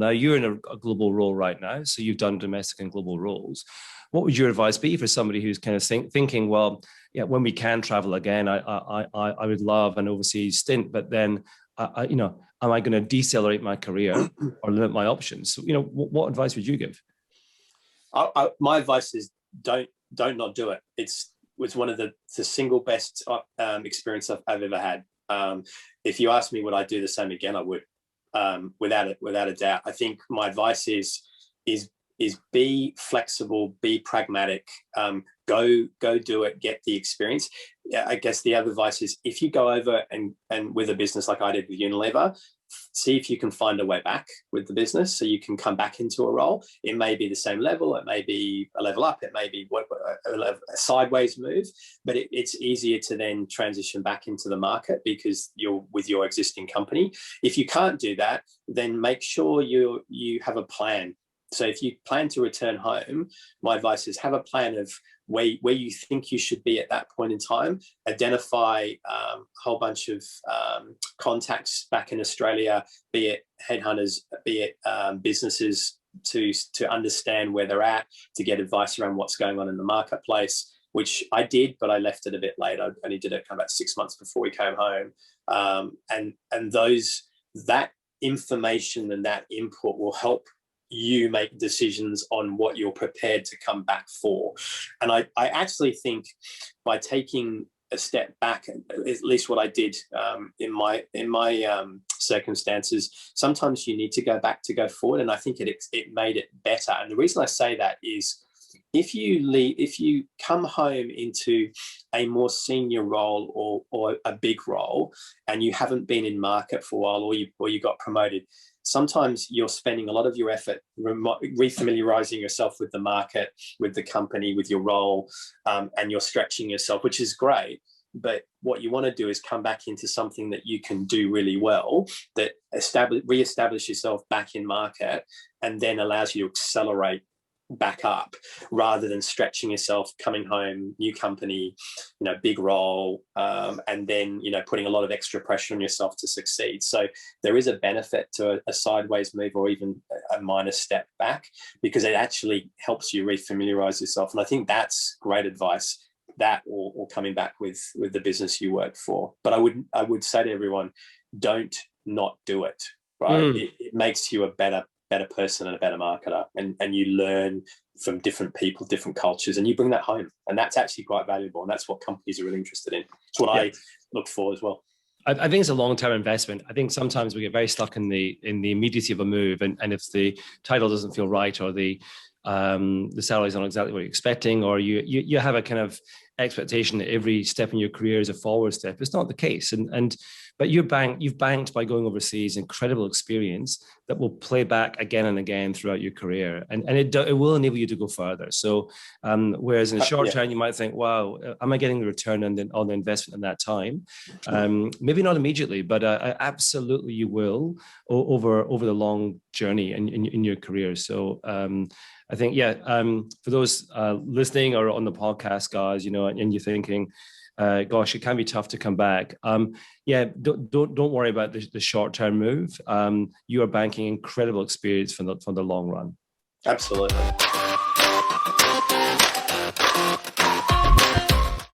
Now you're in a global role right now, so you've done domestic and global roles. What would your advice be for somebody who's kind of thinking, well, yeah, when we can travel again, I would love an overseas stint, but then, am I going to decelerate my career or limit my options? So, what advice would you give? My advice is don't not do it. It's one of the single best experience I've ever had. If you ask me would I do the same again, I would, without a doubt. I think my advice is be flexible, be pragmatic, go do it, get the experience. I guess the other advice is if you go over and with a business like I did with Unilever, see if you can find a way back with the business so you can come back into a role. It may be the same level, it may be a level up, it may be a sideways move, but it's easier to then transition back into the market because you're with your existing company. If you can't do that, then make sure you have a plan. So if you plan to return home, my advice is have a plan of where you think you should be at that point in time. Identify a whole bunch of contacts back in Australia, be it headhunters, be it businesses, to understand where they're at, to get advice around what's going on in the marketplace, which I did, but I left it a bit late. I only did it kind of about 6 months before we came home. And that information and that input will help you make decisions on what you're prepared to come back for. And I actually think by taking a step back, at least what I did in my circumstances, sometimes you need to go back to go forward. And I think it made it better. And the reason I say that is if you come home into a more senior role or a big role and you haven't been in market for a while or you got promoted, sometimes you're spending a lot of your effort refamiliarizing yourself with the market, with the company, with your role, and you're stretching yourself, which is great. But what you want to do is come back into something that you can do really well, that reestablish yourself back in market, and then allows you to accelerate back up rather than stretching yourself, coming home, new company, big role, and then, putting a lot of extra pressure on yourself to succeed. So there is a benefit to a sideways move or even a minor step back because it actually helps you refamiliarize yourself. And I think that's great advice, that or coming back with the business you work for. But I would say to everyone, don't not do it, right? It makes you a better person and a better marketer, and you learn from different people, different cultures, and you bring that home, and that's actually quite valuable, and that's what companies are really interested in. It's what I look for as well. I think it's a long-term investment. I think sometimes we get very stuck in the immediacy of a move, and if the title doesn't feel right or the salary is not exactly what you're expecting, or you have a kind of expectation that every step in your career is a forward step. It's not the case, but you've banked by going overseas incredible experience that will play back again and again throughout your career, and it will enable you to go further. So whereas in the short term you might think, wow, am I getting the return on the investment in that time? Maybe not immediately, but absolutely you will over the long journey in your career. So I think, for those listening or on the podcast, guys, and you're thinking, gosh, it can be tough to come back. Don't worry about the short-term move. You are banking incredible experience for the long run. Absolutely.